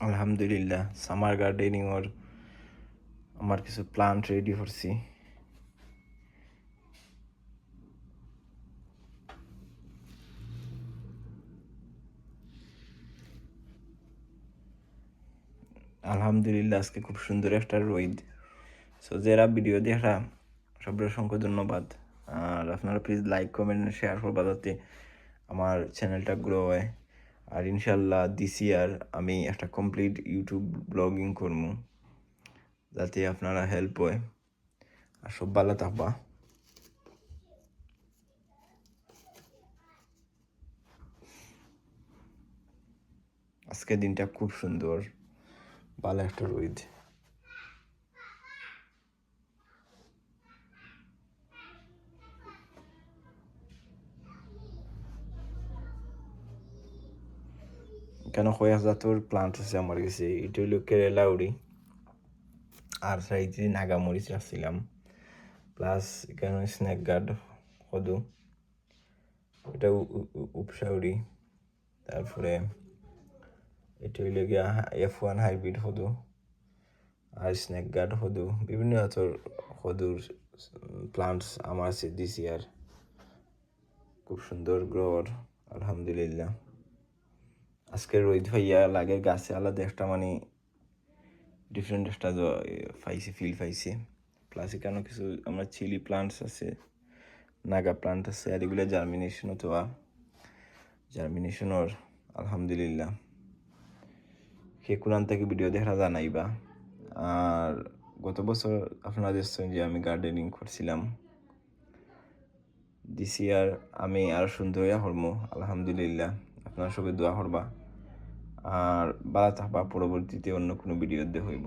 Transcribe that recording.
আলহামদুলিল্লাহ summer gardening ওর আমার কিছু প্লান্ট রেডি করছি। আলহামদুলিল্লাহ আজকে খুব সুন্দর একটা রোদ। সো যারা ভিডিও দেখা সবার অসংখ্য ধন্যবাদ। আর আপনারা প্লিজ লাইক কমেন্ট শেয়ার করবা যাতে আমার চ্যানেলটা গ্রো হয়। আর ইনশাল্লাহ দিস ইয়ার আমি একটা কমপ্লিট ইউটিউব ব্লগিং করবো যাতে আপনারা হেল্প হয়। আর সব ভালো থাকবা। আজকের দিনটা খুব সুন্দর, ভালো একটা রোদ। কেন কয়েক জাতের প্লান্ট আছে আমার কাছে। এটা হইল কেরালা উড়ি, আর সাইডে নাগামরিচ রাখছিলাম, প্লাস এখানে স্নেক গার্ড কদু, এটা উপসাউরি, তারপরে এটা হইল গিয়া F1 হাইব্রিড কদু, আর স্নেক গার্ড কদু, বিভিন্ন জাতের কদুর প্লান্টস আমার আছে দিস ইয়ার। খুব সুন্দর গ্রোর আলহামদুলিল্লাহ। আজকের রোদ ভাইয়া লাগে গাছে আলাদা একটা মানে ডিফারেন্ট একটা পাইছে, ফিল পাইছে। প্লাস এখানে কিছু আমরা চিলি প্লান্টস আছে, নাগা প্লান্ট আছে, আর এগুলো জার্মিনেশনও তো জার্মিনেশনের আলহামদুলিল্লাহ। সে কোরআন থেকে ভিডিও দেখা জানাইবা। আর গত বছর আপনারা দেখছেন যে আমি গার্ডেনিং করছিলাম। দিস ইয়ার আমি আরও সুন্দর হইয়া হরমো আলহামদুলিল্লাহ। আপনারা সবাই দোয়া করবা আর ভালো থাকবা। পরবর্তীতে অন্য কোনো ভিডিও দিয়ে হইব।